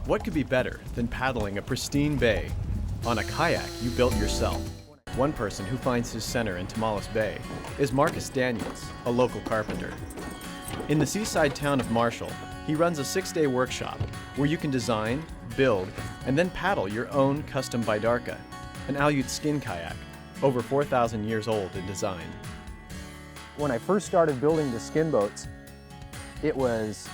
What could be better than paddling a pristine bay on a kayak you built yourself? One person who finds his center in Tomales Bay is Marcus Daniels, a local carpenter. In the seaside town of Marshall, he runs a 6-day workshop where you can design, build, and then paddle your own custom bidarka, an Aleut skin kayak, over 4,000 years old in design. When I first started building the skin boats, it was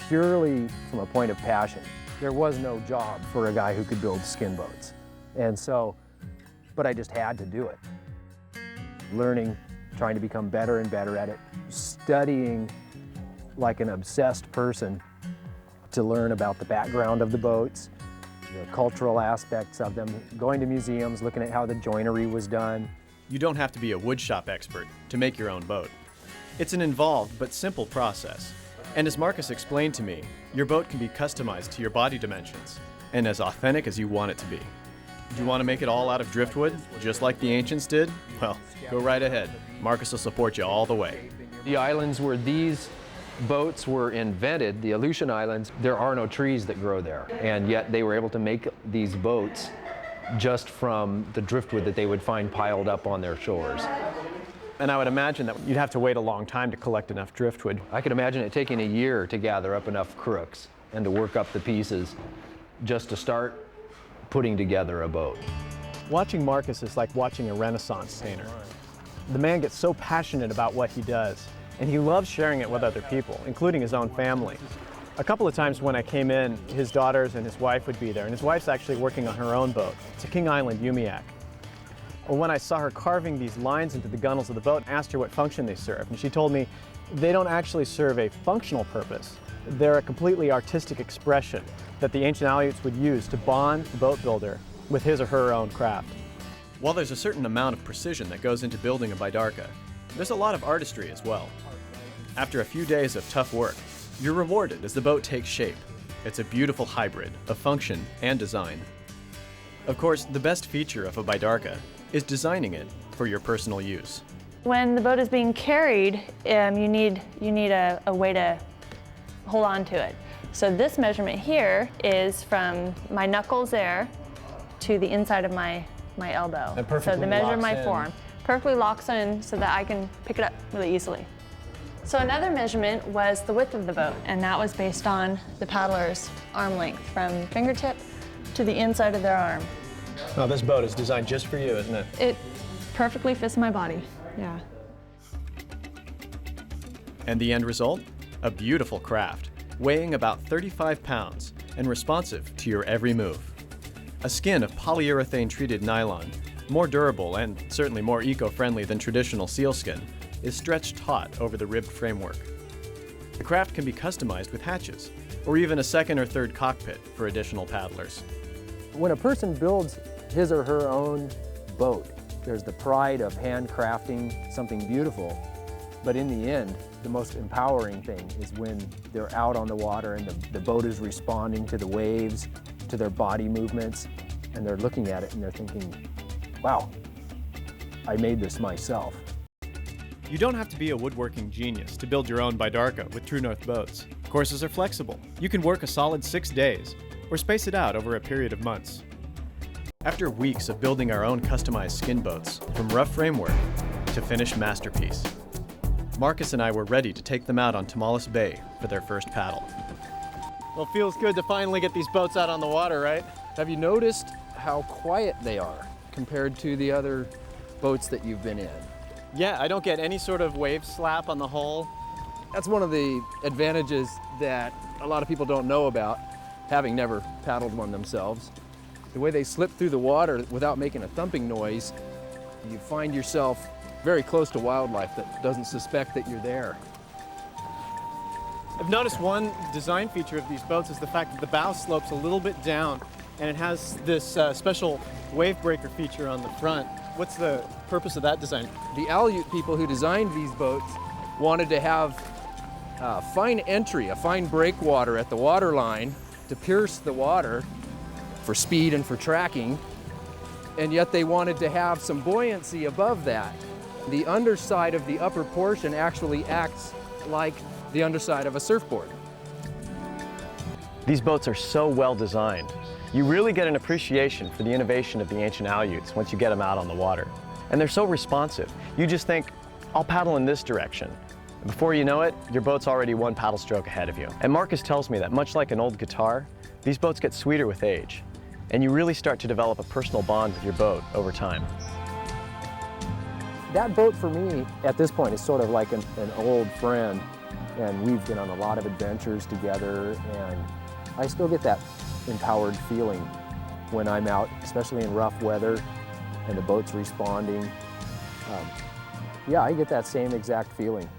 purely from a point of passion. There was no job for a guy who could build skin boats. But I just had to do it. Learning, trying to become better and better at it, studying like an obsessed person to learn about the background of the boats, the cultural aspects of them, going to museums, looking at how the joinery was done. You don't have to be a woodshop expert to make your own boat. It's an involved but simple process. And as Marcus explained to me, your boat can be customized to your body dimensions and as authentic as you want it to be. Do you want to make it all out of driftwood, just like the ancients did? Well, go right ahead. Marcus will support you all the way. The islands where these boats were invented, the Aleutian Islands, there are no trees that grow there. And yet they were able to make these boats just from the driftwood that they would find piled up on their shores. And I would imagine that you'd have to wait a long time to collect enough driftwood. I could imagine it taking a year to gather up enough crooks and to work up the pieces just to start putting together a boat. Watching Marcus is like watching a Renaissance painter. The man gets so passionate about what he does, and he loves sharing it with other people, including his own family. A couple of times when I came in, his daughters and his wife would be there, and his wife's actually working on her own boat. It's a King Island Umiak. Well, when I saw her carving these lines into the gunnels of the boat, I asked her what function they serve, and she told me they don't actually serve a functional purpose. They're a completely artistic expression that the ancient Aleuts would use to bond the boat builder with his or her own craft. While there's a certain amount of precision that goes into building a bidarka, there's a lot of artistry as well. After a few days of tough work, you're rewarded as the boat takes shape. It's a beautiful hybrid of function and design. Of course, the best feature of a bidarka is designing it for your personal use. When the boat is being carried, you need a way to hold on to it. So this measurement here is from my knuckles there to the inside of my elbow. So the measure of my forearm perfectly locks in so that I can pick it up really easily. So another measurement was the width of the boat, and that was based on the paddler's arm length from fingertip to the inside of their arm. Now this boat is designed just for you, isn't it? It perfectly fits my body, yeah. And the end result? A beautiful craft, weighing about 35 pounds and responsive to your every move. A skin of polyurethane-treated nylon, more durable and certainly more eco-friendly than traditional sealskin, is stretched taut over the ribbed framework. The craft can be customized with hatches, or even a second or third cockpit for additional paddlers. When a person builds his or her own boat, there's the pride of handcrafting something beautiful, but in the end, the most empowering thing is when they're out on the water and the boat is responding to the waves, to their body movements, and they're looking at it and they're thinking, wow, I made this myself. You don't have to be a woodworking genius to build your own bidarka with True North boats. Courses are flexible. You can work a solid 6 days, or space it out over a period of months. After weeks of building our own customized skin boats, from rough framework to finished masterpiece, Marcus and I were ready to take them out on Tomales Bay for their first paddle. Well, it feels good to finally get these boats out on the water, right? Have you noticed how quiet they are compared to the other boats that you've been in? Yeah, I don't get any sort of wave slap on the hull. That's one of the advantages that a lot of people don't know about, having never paddled one themselves. The way they slip through the water without making a thumping noise, you find yourself very close to wildlife that doesn't suspect that you're there. I've noticed one design feature of these boats is the fact that the bow slopes a little bit down, and it has this special wave breaker feature on the front. What's the purpose of that design? The Aleut people who designed these boats wanted to have a fine entry, a fine breakwater at the water line to pierce the water for speed and for tracking, and yet they wanted to have some buoyancy above that. The underside of the upper portion actually acts like the underside of a surfboard. These boats are so well designed. You really get an appreciation for the innovation of the ancient Aleuts once you get them out on the water. And they're so responsive. You just think, I'll paddle in this direction. And before you know it, your boat's already one paddle stroke ahead of you. And Marcus tells me that much like an old guitar, these boats get sweeter with age. And you really start to develop a personal bond with your boat over time. That boat for me at this point is sort of like an old friend, and we've been on a lot of adventures together, and I still get that empowered feeling when I'm out, especially in rough weather and the boat's responding. Yeah, I get that same exact feeling.